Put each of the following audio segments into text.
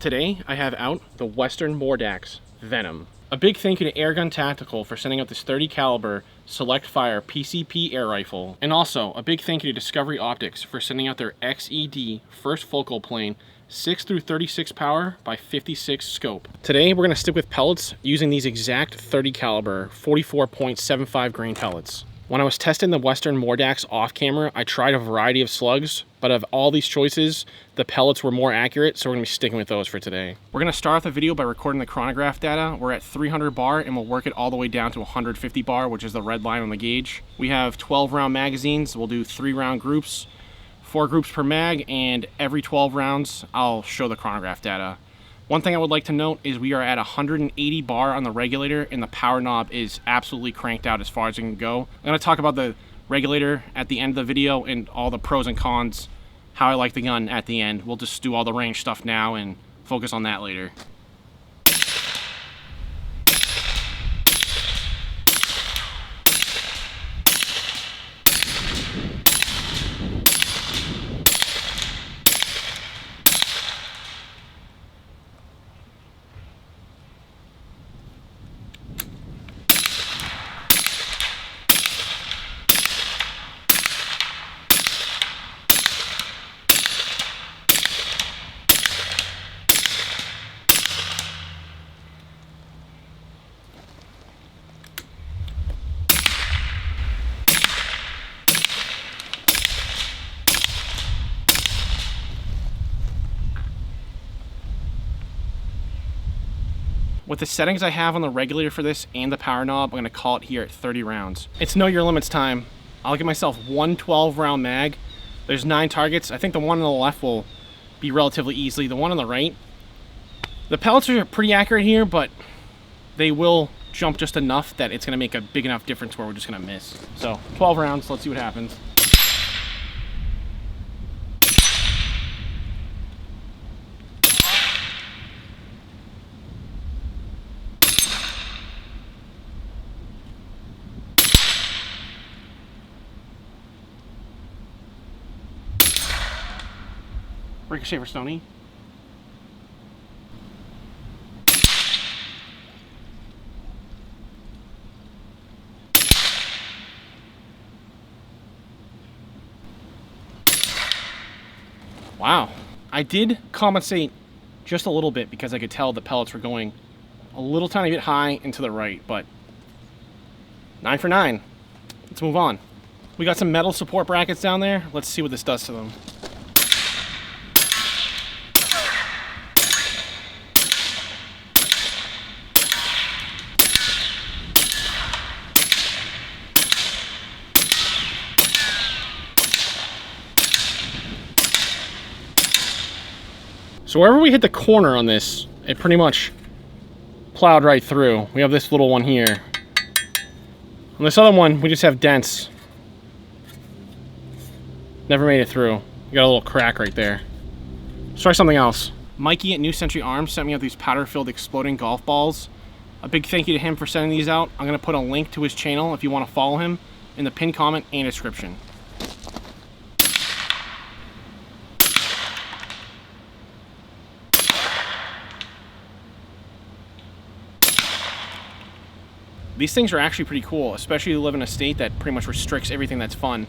Today I have out the Western Mordax Venom. A big thank you to Airgun Tactical for sending out this 30 caliber select fire PCP air rifle. And also a big thank you to Discovery Optics for sending out their XED first focal plane 6 through 36 power by 56 scope. Today we're going to stick with pellets using these exact 30 caliber 44.75 grain pellets. When I was testing the Western Mordax off camera, I tried a variety of slugs, but of all these choices, the pellets were more accurate, so we're gonna be sticking with those for today. We're gonna start off the video by recording the chronograph data. We're at 300 bar and we'll work it all the way down to 150 bar, which is the red line on the gauge. We have 12 round magazines. We'll do 3 round groups, 4 groups per mag, and every 12 rounds, I'll show the chronograph data. One thing I would like to note is we are at 180 bar on the regulator and the power knob is absolutely cranked out as far as it can go. I'm going to talk about the regulator at the end of the video and all the pros and cons, how I like the gun at the end. We'll just do all the range stuff now and focus on that later. With the settings I have on the regulator for this and the power knob, I'm going to call it here at 30 rounds. It's know your limits time. I'll give myself one 12 round mag. There's 9 targets. I think the one on the left will be relatively easily. The one on the right, the pellets are pretty accurate here, but they will jump just enough that it's going to make a big enough difference where we're just going to miss. So 12 rounds, let's see what happens. Ricochet for Stoney. Wow. I did compensate just a little bit because I could tell the pellets were going a little tiny bit high and to the right, but 9 for 9. Let's move on. We got some metal support brackets down there. Let's see what this does to them. So wherever we hit the corner on this, it pretty much plowed right through. We have this little one here. On this other one, we just have dents. Never made it through. We got a little crack right there. Let's try something else. Mikey at New Century Arms sent me out these powder-filled exploding golf balls. A big thank you to him for sending these out. I'm gonna put a link to his channel if you wanna follow him in the pinned comment and description. These things are actually pretty cool, especially to live in a state that pretty much restricts everything that's fun.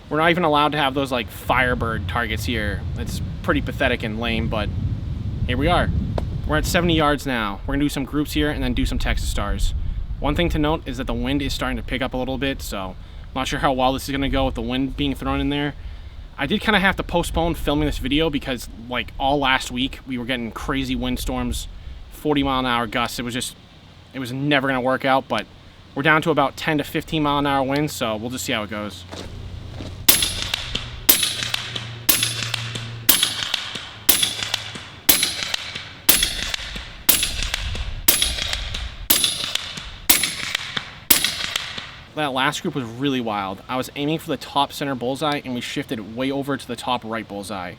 We're not even allowed to have those like Firebird targets here. It's pretty pathetic and lame, but here we are. We're at 70 yards now. We're gonna do some groups here and then do some Texas Stars. One thing to note is that the wind is starting to pick up a little bit, so I'm not sure how well this is gonna go with the wind being thrown in there. I did kind of have to postpone filming this video because like all last week we were getting crazy windstorms, 40-mile-an-hour gusts. It was never gonna work out, but we're down to about 10 to 15-mile-an-hour winds, so we'll just see how it goes. That last group was really wild. I was aiming for the top center bullseye and we shifted way over to the top right bullseye.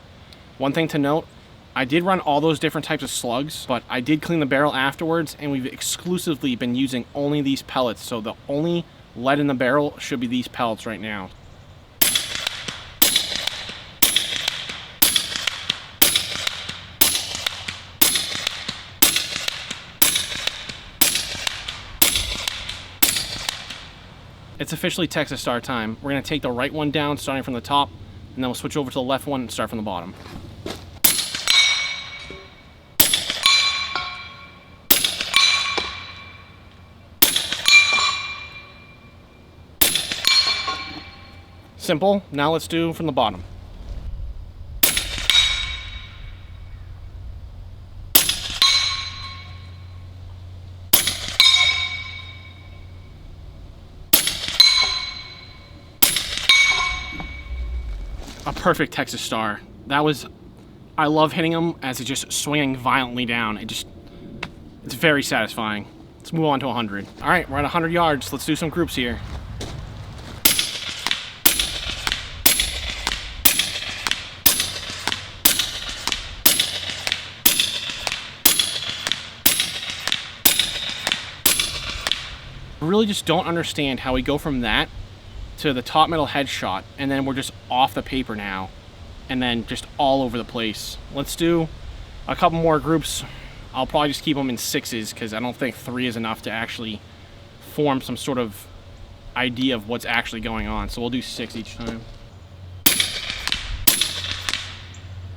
One thing to note, I did run all those different types of slugs, but I did clean the barrel afterwards, and we've exclusively been using only these pellets, so the only lead in the barrel should be these pellets right now. It's officially Texas Star time. We're gonna take the right one down, starting from the top, and then we'll switch over to the left one and start from the bottom. Simple. Now let's do from the bottom. A perfect Texas Star. That was, I love hitting them as it's just swinging violently down. It's very satisfying. Let's move on to 100. All right, we're at 100 yards. Let's do some groups here. I really just don't understand how we go from that to the top metal headshot, and then we're just off the paper now, and then just all over the place. Let's do a couple more groups. I'll probably just keep them in 6s because I don't think 3 is enough to actually form some sort of idea of what's actually going on. So we'll do 6 each time.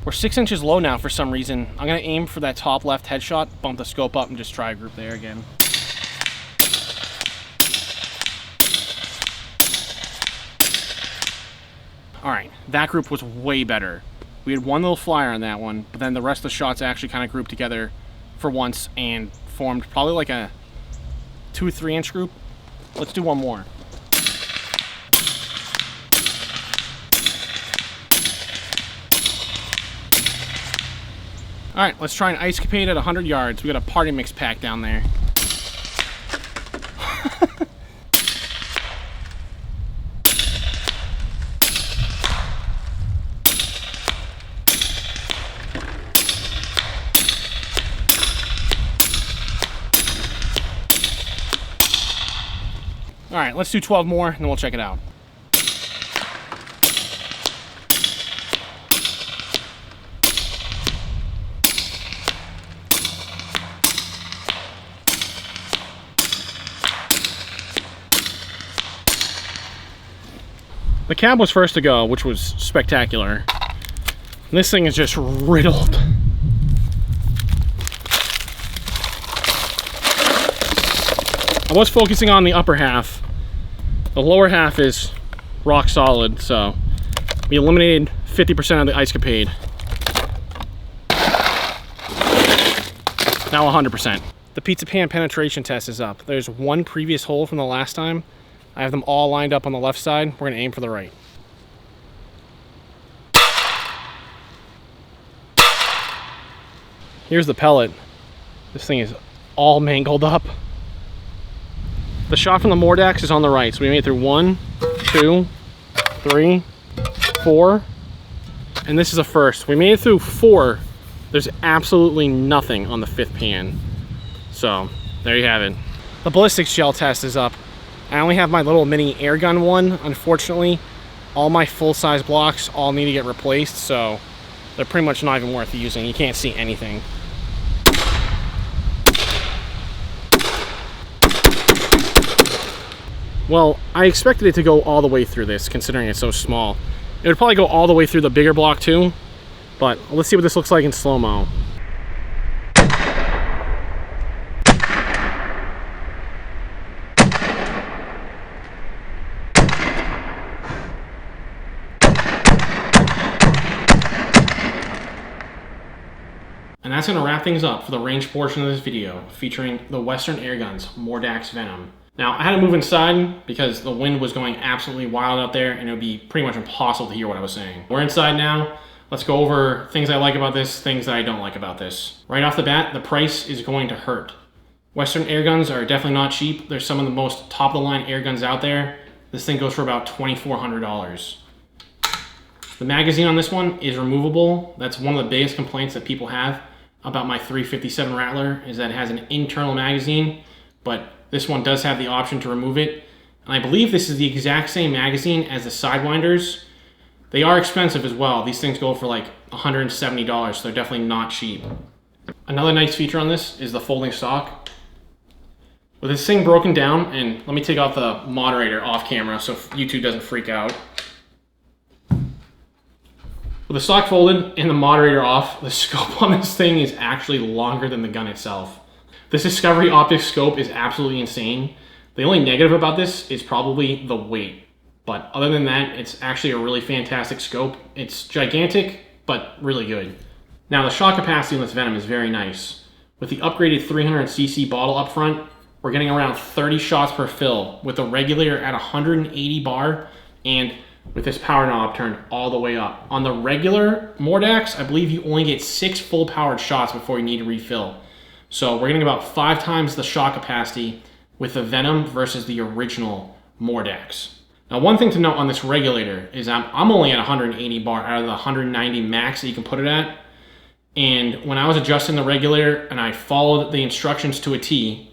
We're 6 inches low now for some reason. I'm gonna aim for that top left headshot, bump the scope up, and just try a group there again. All right, that group was way better. We had one little flyer on that one, but then the rest of the shots actually kind of grouped together for once and formed probably like a 2 or 3 inch group. Let's do one more. All right, let's try an Ice Capade at 100 yards. We got a party mix pack down there. All right, let's do 12 more and then we'll check it out. The cab was first to go, which was spectacular. And this thing is just riddled. I was focusing on the upper half. The lower half is rock solid, so we eliminated 50% of the Ice Capade. Now 100%. The pizza pan penetration test is up. There's one previous hole from the last time. I have them all lined up on the left side. We're gonna aim for the right. Here's the pellet. This thing is all mangled up. The shot from the Mordax is on the right, so we made it through 1, 2, 3, 4, and this is a first. We made it through 4. There's absolutely nothing on the 5th pan. So, there you have it. The Ballistics Gel Test is up. I only have my little mini airgun one. Unfortunately, all my full-size blocks all need to get replaced, so they're pretty much not even worth using. You can't see anything. Well, I expected it to go all the way through this, considering it's so small. It would probably go all the way through the bigger block too, but let's see what this looks like in slow-mo. And that's going to wrap things up for the range portion of this video, featuring the Western Airguns Mordax Venom. Now, I had to move inside because the wind was going absolutely wild out there and it would be pretty much impossible to hear what I was saying. We're inside now. Let's go over things I like about this, things that I don't like about this. Right off the bat, the price is going to hurt. Western Airguns are definitely not cheap. They're some of the most top-of-the-line airguns out there. This thing goes for about $2,400. The magazine on this one is removable. That's one of the biggest complaints that people have about my 357 Rattler, is that it has an internal magazine, but this one does have the option to remove it. And I believe this is the exact same magazine as the Sidewinders. They are expensive as well. These things go for like $170, so they're definitely not cheap. Another nice feature on this is the folding stock. With this thing broken down, and let me take off the moderator off camera so YouTube doesn't freak out. With the stock folded and the moderator off, the scope on this thing is actually longer than the gun itself. This Discovery Optics scope is absolutely insane. The only negative about this is probably the weight. But other than that, it's actually a really fantastic scope. It's gigantic, but really good. Now the shot capacity on this Venom is very nice. With the upgraded 300cc bottle up front, we're getting around 30 shots per fill with the regulator at 180 bar and with this power knob turned all the way up. On the regular Mordax, I believe you only get 6 full powered shots before you need to refill. So we're getting about 5 times the shot capacity with the Venom versus the original Mordax. Now one thing to note on this regulator is I'm only at 180 bar out of the 190 max that you can put it at. And when I was adjusting the regulator and I followed the instructions to a T,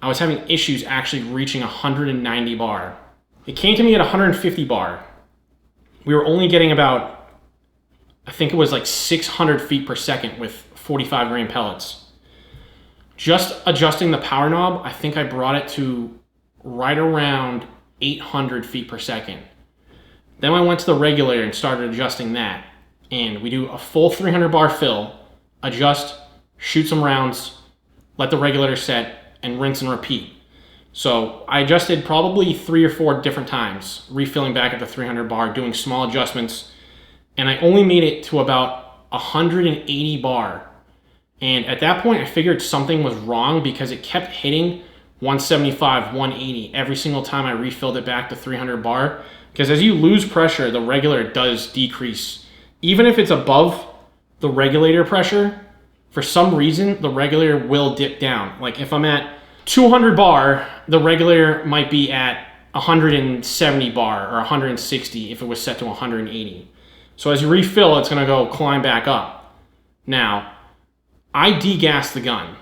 I was having issues actually reaching 190 bar. It came to me at 150 bar. We were only getting about, I think it was like 600 feet per second with 45 grain pellets. Just adjusting the power knob, I think I brought it to right around 800 feet per second. Then I went to the regulator and started adjusting that. And we do a full 300 bar fill, adjust, shoot some rounds, let the regulator set, and rinse and repeat. So I adjusted probably 3 or 4 different times, refilling back at the 300 bar, doing small adjustments, and I only made it to about 180 bar. And at that point, I figured something was wrong because it kept hitting 175, 180 every single time I refilled it back to 300 bar. Because as you lose pressure, the regulator does decrease. Even if it's above the regulator pressure, for some reason, the regulator will dip down. Like if I'm at 200 bar, the regulator might be at 170 bar or 160 if it was set to 180. So as you refill, it's gonna go climb back up. Now, I degassed the gun,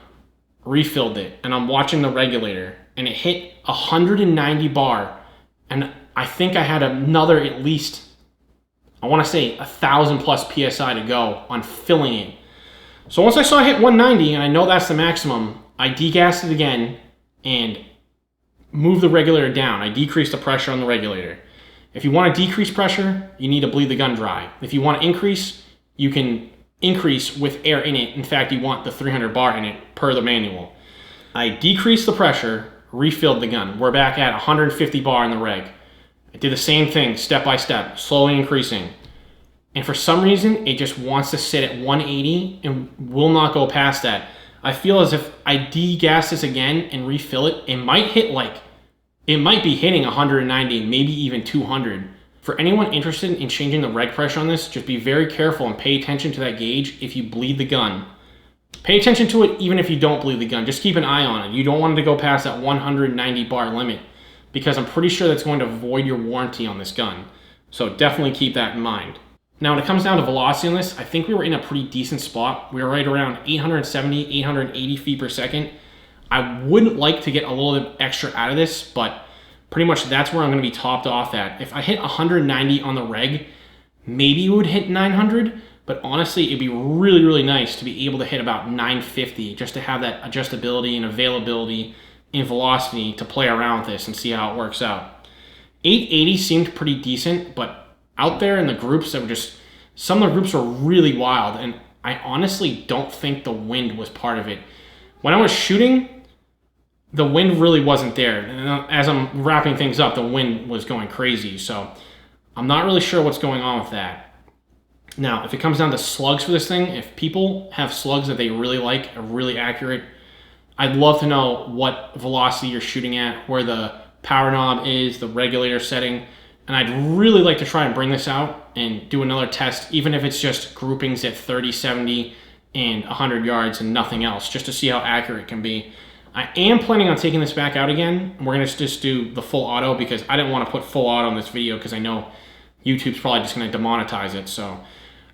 refilled it, and I'm watching the regulator, and it hit 190 bar, and I think I had another at least, I wanna say 1,000 plus PSI to go on filling it. So once I saw it hit 190, and I know that's the maximum, I degassed it again and moved the regulator down. I decreased the pressure on the regulator. If you want to decrease pressure, you need to bleed the gun dry. If you want to increase, you can increase with air in it. In fact, you want the 300 bar in it per the manual. I decreased the pressure, refilled the gun. We're back at 150 bar in the reg. I did the same thing step by step, slowly increasing. And for some reason, it just wants to sit at 180 and will not go past that. I feel as if I degas this again and refill it, it might be hitting 190, maybe even 200. For anyone interested in changing the reg pressure on this, just be very careful and pay attention to that gauge if you bleed the gun. Pay attention to it even if you don't bleed the gun. Just keep an eye on it. You don't want it to go past that 190 bar limit because I'm pretty sure that's going to void your warranty on this gun. So definitely keep that in mind. Now, when it comes down to velocity on this, I think we were in a pretty decent spot. We were right around 870, 880 feet per second. I would like to get a little bit extra out of this, but pretty much that's where I'm going to be topped off at. If I hit 190 on the reg, maybe it would hit 900, but honestly, it'd be really, really nice to be able to hit about 950 just to have that adjustability and availability and velocity to play around with this and see how it works out. 880 seemed pretty decent, but out there in the groups that were just, some of the groups were really wild, and I honestly don't think the wind was part of it. When I was shooting, the wind really wasn't there. And as I'm wrapping things up, the wind was going crazy, so I'm not really sure what's going on with that. Now, if it comes down to slugs for this thing, if people have slugs that they really like, are really accurate, I'd love to know what velocity you're shooting at, where the power knob is, the regulator setting. And I'd really like to try and bring this out and do another test, even if it's just groupings at 30, 70, and 100 yards and nothing else, just to see how accurate it can be. I am planning on taking this back out again. We're going to just do the full auto because I didn't want to put full auto on this video because I know YouTube's probably just going to demonetize it. So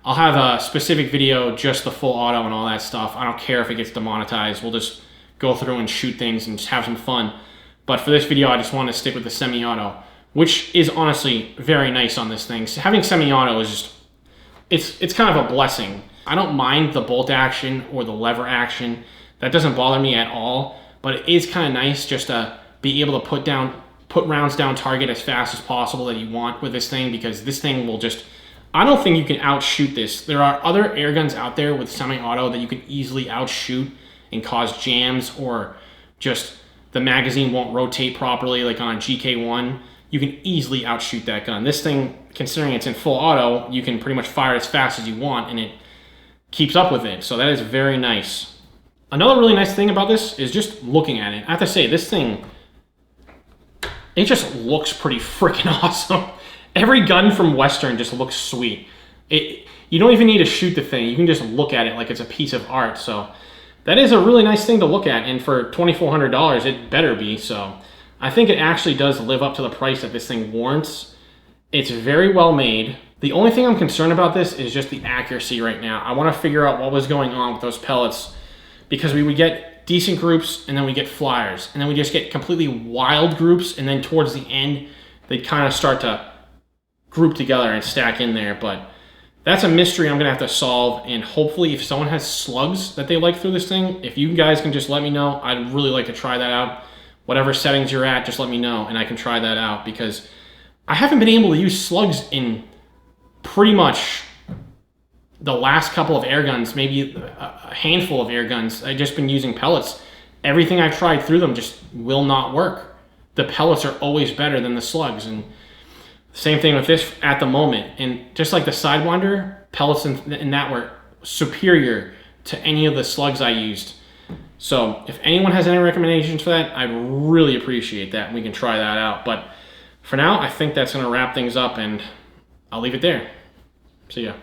I'll have a specific video, just the full auto and all that stuff. I don't care if it gets demonetized. We'll just go through and shoot things and just have some fun. But for this video, I just want to stick with the semi-auto, which is honestly very nice on this thing. So having semi-auto is just, it's kind of a blessing. I don't mind the bolt action or the lever action. That doesn't bother me at all. but it is kind of nice just to be able to put rounds down target as fast as possible that you want with this thing, because this thing will just, I don't think you can outshoot this. There are other air guns out there with semi-auto that you can easily outshoot and cause jams, or just the magazine won't rotate properly, like on a GK1. You can easily outshoot that gun. This thing, considering it's in full auto, you can pretty much fire as fast as you want, and it keeps up with it. So that is very nice. Another really nice thing about this is just looking at it. I have to say, this thing, it just looks pretty freaking awesome. Every gun from Western just looks sweet. You don't even need to shoot the thing. You can just look at it like it's a piece of art. So that is a really nice thing to look at. And for $2,400, it better be. So I think it actually does live up to the price that this thing warrants. It's very well made. The only thing I'm concerned about this is just the accuracy right now. I want to figure out what was going on with those pellets, because we would get decent groups and then we get flyers, and then we just get completely wild groups, and then towards the end they kind of start to group together and stack in there. But that's a mystery I'm gonna have to solve, and hopefully if someone has slugs that they like through this thing, if you guys can just let me know, I'd really like to try that out. Whatever settings you're at, just let me know and I can try that out, because I haven't been able to use slugs in pretty much the last couple of air guns, maybe a handful of air guns. I've just been using pellets. Everything I've tried through them just will not work. The pellets are always better than the slugs, and same thing with this at the moment. And just like the Sidewinder, pellets in that were superior to any of the slugs I used. So if anyone has any recommendations for that, I'd really appreciate that, and we can try that out. But for now, I think that's gonna wrap things up, and I'll leave it there. See ya.